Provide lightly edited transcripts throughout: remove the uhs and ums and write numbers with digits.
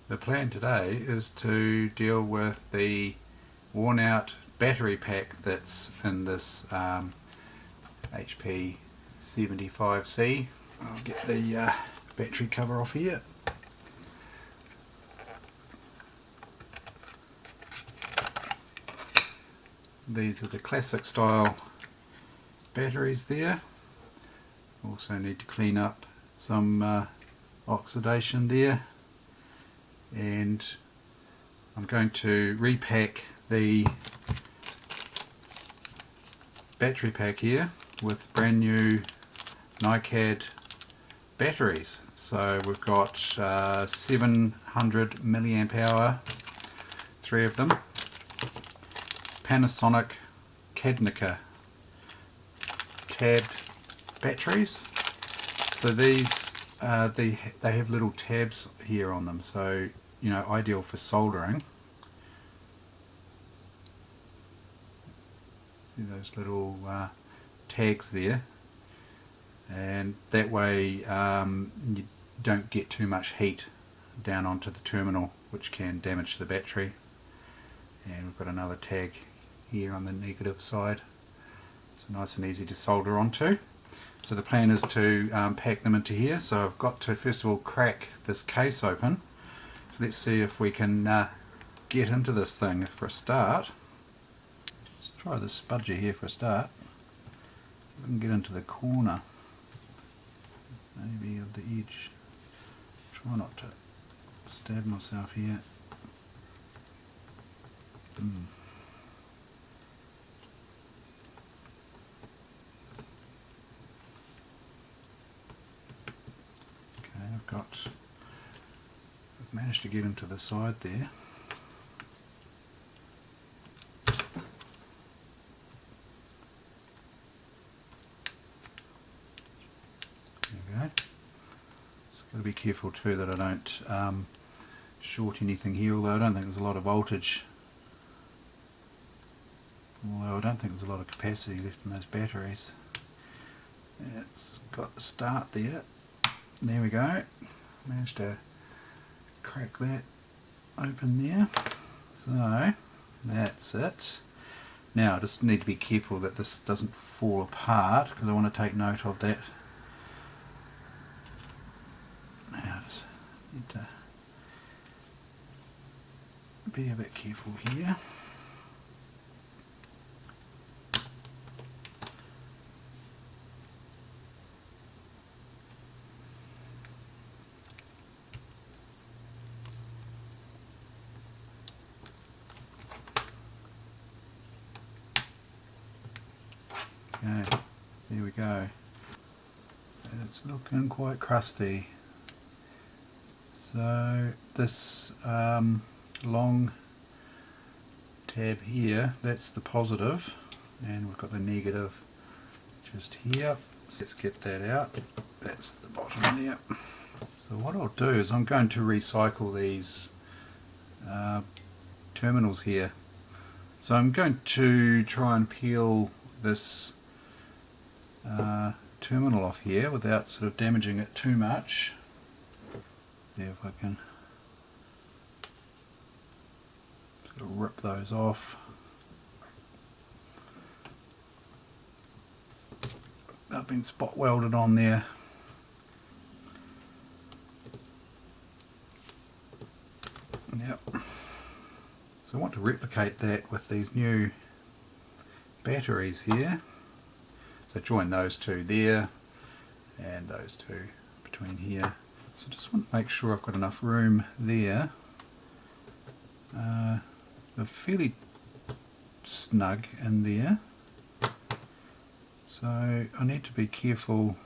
The plan today is to deal with the worn out battery pack that's in this HP 75C. I'll get the battery cover off here. These are the classic style batteries there. Also need to clean up some oxidation there, and I'm going to repack the battery pack here with brand new NiCad batteries. So we've got 700 milliamp hour, 3 of them, Panasonic Cadnica tabbed batteries. So these they have little tabs here on them, so you know, ideal for soldering. See those little tags there, and that way you don't get too much heat down onto the terminal, which can damage the battery. And we've got another tag here on the negative side, so nice and easy to solder onto. So the plan is to pack them into here. So I've got to first of all crack this case open. So let's see if we can get into this thing for a start. Let's try the spudger here for a start. See if I can get into the corner, maybe of the edge. Try not to stab myself here. I've managed to get into the side there. There we go. Just got to be careful too that I don't short anything here, although I don't think there's a lot of voltage. Although I don't think there's a lot of capacity left in those batteries. It's got the start there. There we go. Managed to crack that open there. So that's it. Now I just need to be careful that this doesn't fall apart, because I want to take note of that. Now I just need to be a bit careful here. Okay, there we go. It's looking quite crusty. So this long tab here, that's the positive, and we've got the negative just here. So let's get that out. That's the bottom there. So what I'll do is I'm going to recycle these terminals here. So I'm going to try and peel this terminal off here without sort of damaging it too much. See if I can sort of rip those off. They've been spot welded on there. Yep. So I want to replicate that with these new batteries here. So join those two there and those two between here. So just want to make sure I've got enough room there. They're fairly snug in there. So I need to be careful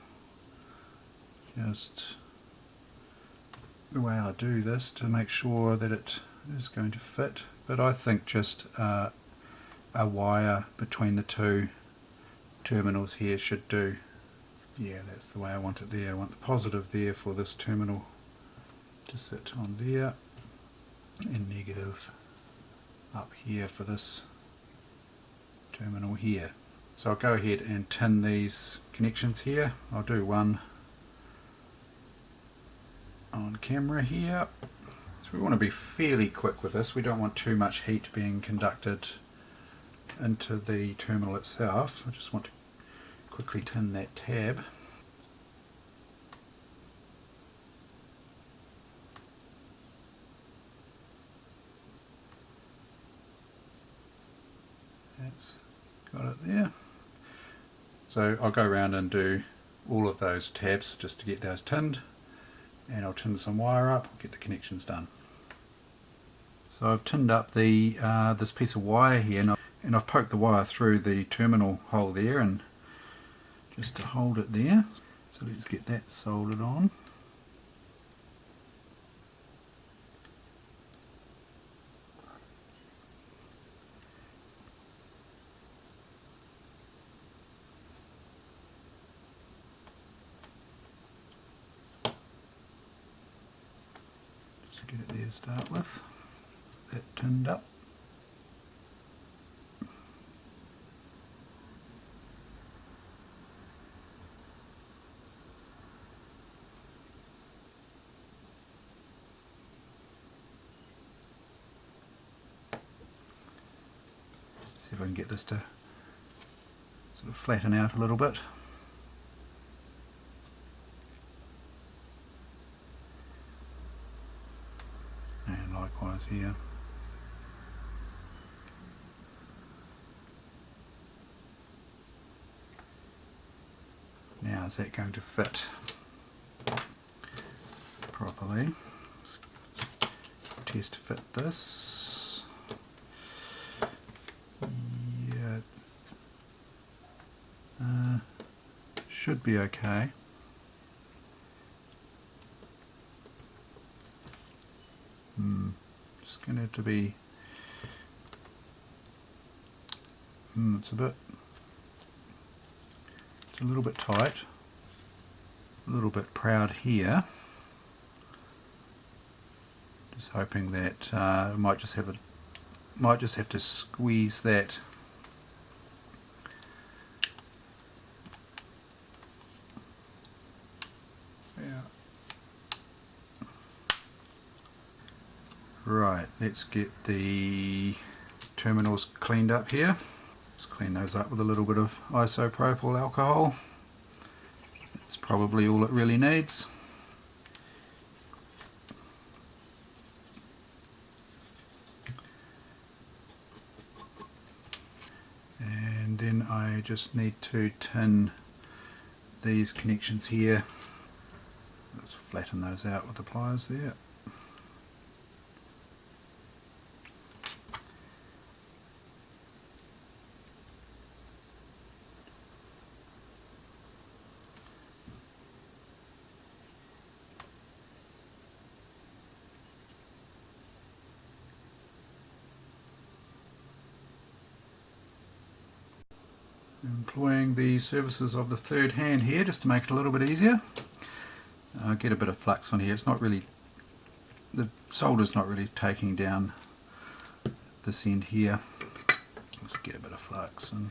just the way I do this to make sure that it is going to fit. But I think just a wire between the two terminals here should do. Yeah, that's the way I want it there. I want the positive there for this terminal to sit on there, and negative up here for this terminal here. So I'll go ahead and tin these connections here. I'll do one on camera here. Let's So we want to be fairly quick with this. We don't want too much heat being conducted into the terminal itself. I just want to quickly tin that tab. That's got it there. So I'll go around and do all of those tabs just to get those tinned, and I'll tin some wire up, get the connections done. So I've tinned up the this piece of wire here, and I've poked the wire through the terminal hole there, and just to hold it there. So let's get that soldered on. Just get it there to start with. That tinned up. See if I can get this to sort of flatten out a little bit. And likewise here. Now is that going to fit properly? Test fit this. Yeah, should be okay. Just going to have to be. It's a little bit tight, a little bit proud here. Just hoping that I might just have to squeeze that. Yeah. Right, let's get the terminals cleaned up here. Just clean those up with a little bit of isopropyl alcohol. That's probably all it really needs. And then I just need to tin these connections here. Let's flatten those out with the pliers there. Employing the services of the third hand here just to make it a little bit easier. Get a bit of flux on here. It's not really, the solder's not really taking down this end here. Let's get a bit of flux and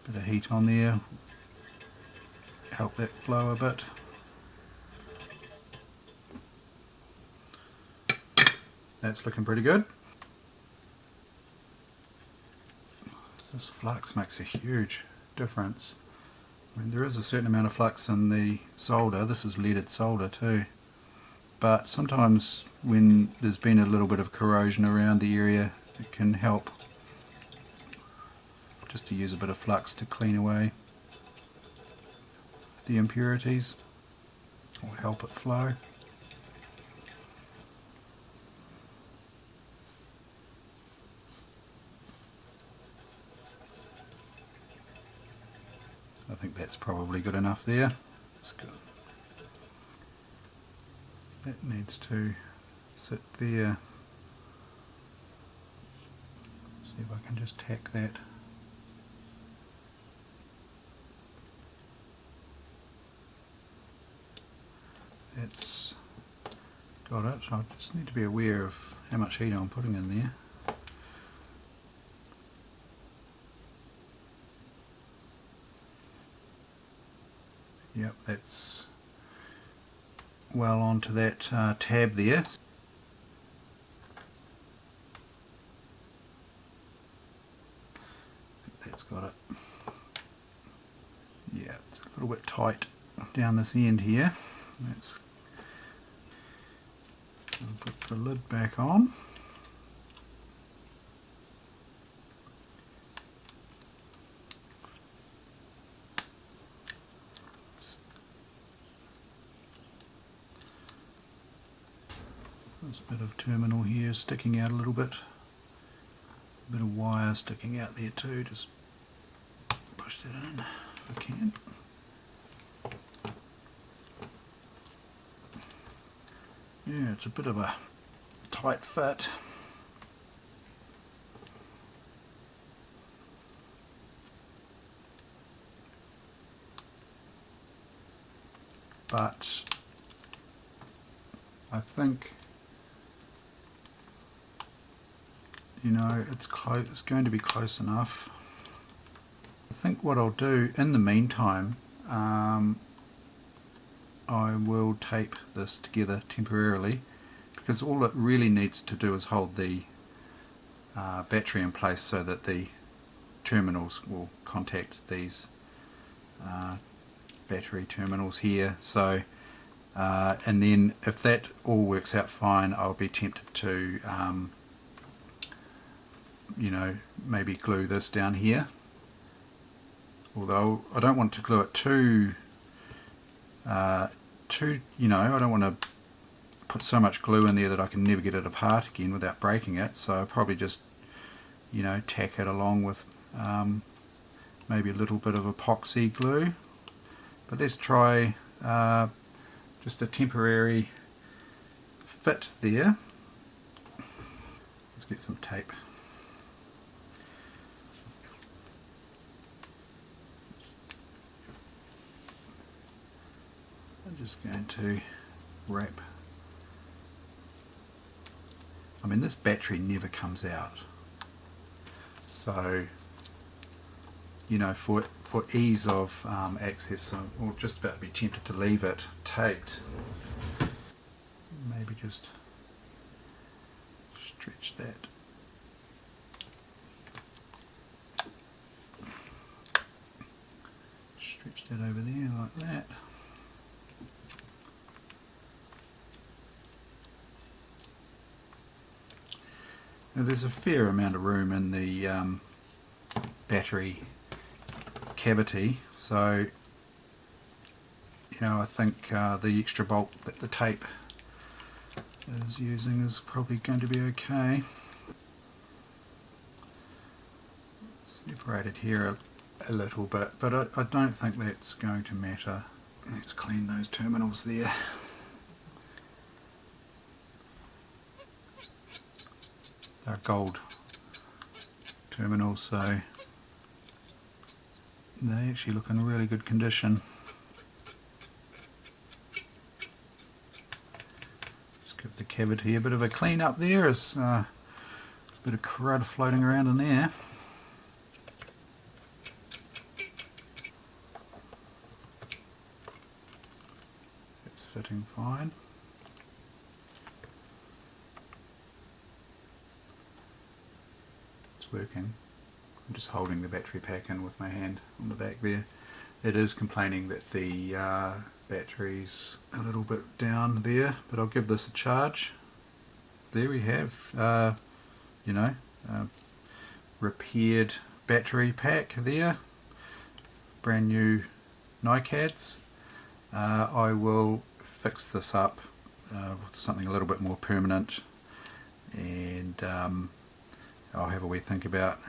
a bit of heat on there. Help that flow a bit. That's looking pretty good. This flux makes a huge difference. I mean, there is a certain amount of flux in the solder. This is leaded solder too. But sometimes when there's been a little bit of corrosion around the area, it can help just to use a bit of flux to clean away the impurities or help it flow. I think that's probably good enough there. That needs to sit there. See if I can just tack that. That's got it. I just need to be aware of how much heat I'm putting in there. Yep, that's well onto that tab there. That's got it. Yeah, it's a little bit tight down this end here. Let's put the lid back on. There's a bit of terminal here sticking out a little bit. A bit of wire sticking out there too. Just push that in if I can. Yeah, it's a bit of a tight fit. But I think, you know, it's close. It's going to be close enough. I think what I'll do in the meantime, I will tape this together temporarily, because all it really needs to do is hold the battery in place so that the terminals will contact these battery terminals here. So and then if that all works out fine, I'll be tempted to you know, maybe glue this down here, although I don't want to glue it too you know, I don't want to put so much glue in there that I can never get it apart again without breaking it. So I'll probably just, you know, tack it along with maybe a little bit of epoxy glue. But let's try just a temporary fit there. Let's get some tape. I'm just going to wrap. I mean, this battery never comes out, so you know, for ease of access, I'm just about to be tempted to leave it taped. Maybe just stretch that. Stretch that over there like that. Now there's a fair amount of room in the battery cavity, so you know, I think the extra bulk that the tape is using is probably going to be okay. Separate it here a little bit, but I don't think that's going to matter. Let's clean those terminals there. They're gold terminals, so they actually look in really good condition. Just give the cavity a bit of a clean up there. There's a bit of crud floating around in there. It's fitting fine. Working. I'm just holding the battery pack in with my hand on the back there. It is complaining that the battery's a little bit down there, but I'll give this a charge. There we have, you know, repaired battery pack there. Brand new NiCads. I will fix this up with something a little bit more permanent, and I'll have a wee think about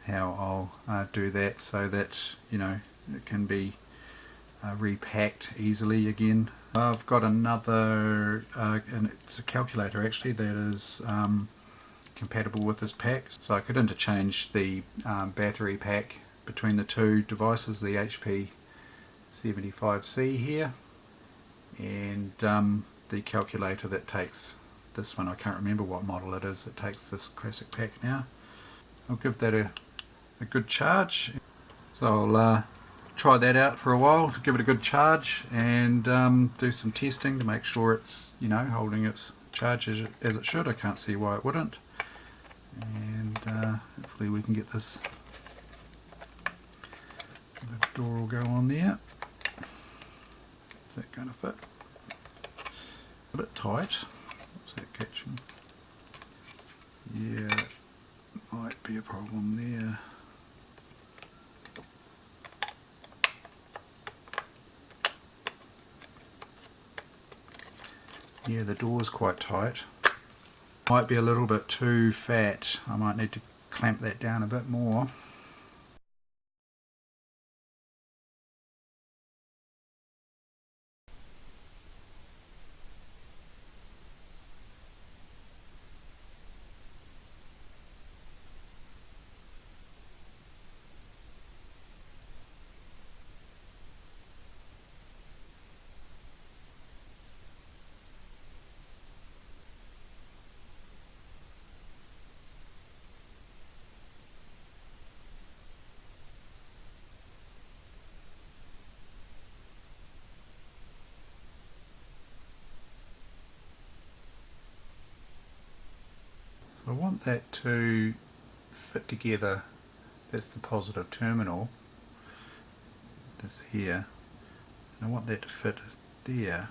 how I'll do that so that, you know, it can be repacked easily again. I've got another, and it's a calculator actually that is compatible with this pack, so I could interchange the battery pack between the two devices, the HP 75C here and the calculator that takes this one. I can't remember what model it is that takes this classic pack now. I'll give that a good charge. So I'll try that out for a while, to give it a good charge, and do some testing to make sure it's, you know, holding its charge as it should. I can't see why it wouldn't. And hopefully we can get this, the door will go on there. Is that going to fit? A bit tight. What's that catching? Yeah, that might be a problem there. Yeah, the door's quite tight. Might be a little bit too fat. I might need to clamp that down a bit more. I want that to fit together. That's the positive terminal, this here, and I want that to fit there.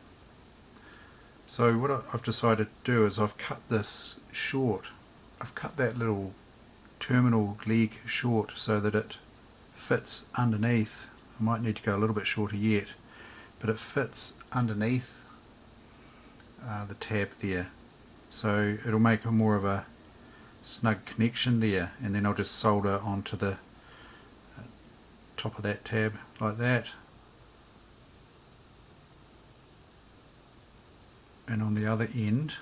So what I've decided to do is I've cut this short. I've cut that little terminal leg short so that it fits underneath. I might need to go a little bit shorter yet, but it fits underneath the tab there. So it'll make a more of a snug connection there, and then I'll just solder onto the top of that tab like that, and on the other end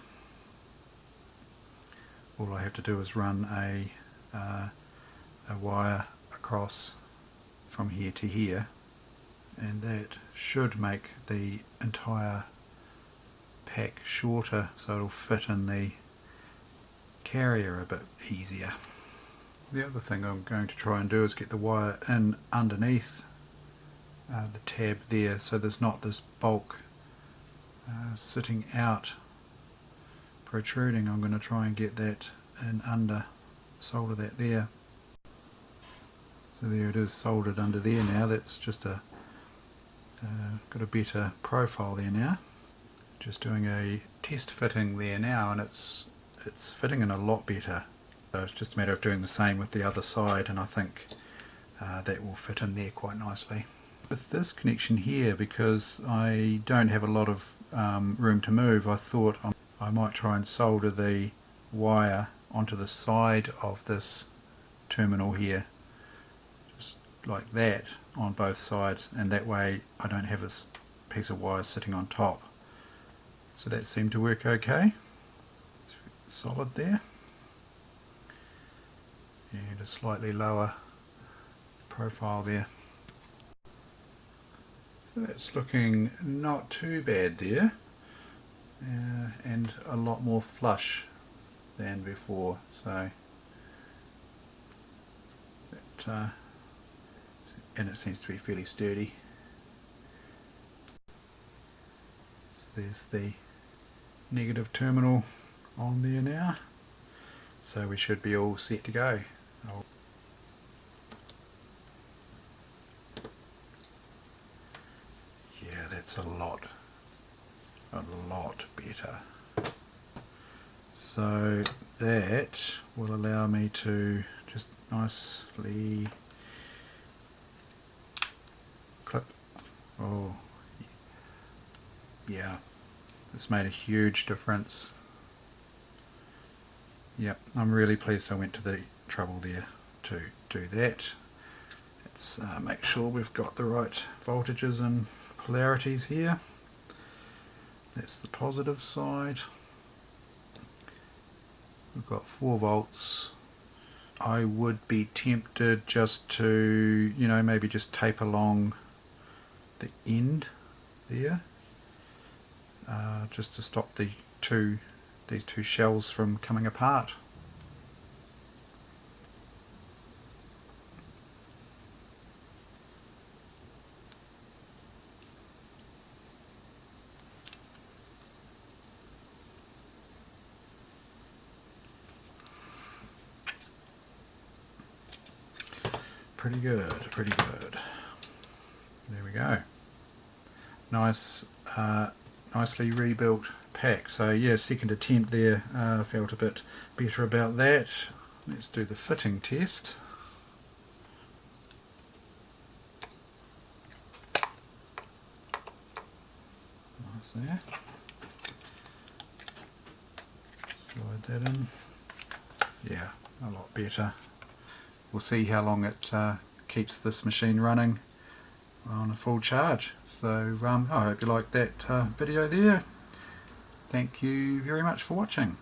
all I have to do is run a wire across from here to here, and that should make the entire pack shorter so it'll fit in the carrier a bit easier. The other thing I'm going to try and do is get the wire in underneath the tab there, so there's not this bulk sitting out protruding. I'm going to try and get that in under, solder that there. So there it is, soldered under there now. That's just a got a better profile there now. Just doing a test fitting there now, and it's fitting in a lot better. So it's just a matter of doing the same with the other side, and I think that will fit in there quite nicely. With this connection here, because I don't have a lot of room to move, I thought I might try and solder the wire onto the side of this terminal here, just like that on both sides, and that way I don't have this piece of wire sitting on top. So that seemed to work okay. It's solid there, and a slightly lower profile there. So that's looking not too bad there, and a lot more flush than before. So that, and it seems to be fairly sturdy. So there's the negative terminal on there now, so we should be all set to go. Yeah, that's a lot better. So that will allow me to just nicely clip. Oh yeah, this made a huge difference. Yep, I'm really pleased I went to the trouble there to do that. Let's make sure we've got the right voltages and polarities here. That's the positive side. We've got 4 volts. I would be tempted just to, you know, maybe just tape along the end there, just to stop these two shells from coming apart. pretty good, pretty good. There we go. Nice, nicely rebuilt pack. So yeah, second attempt there, felt a bit better about that. Let's do the fitting test. Nice there. Slide that in. Yeah, a lot better. We'll see how long it keeps this machine running on a full charge. So I hope you liked that video there. Thank you very much for watching.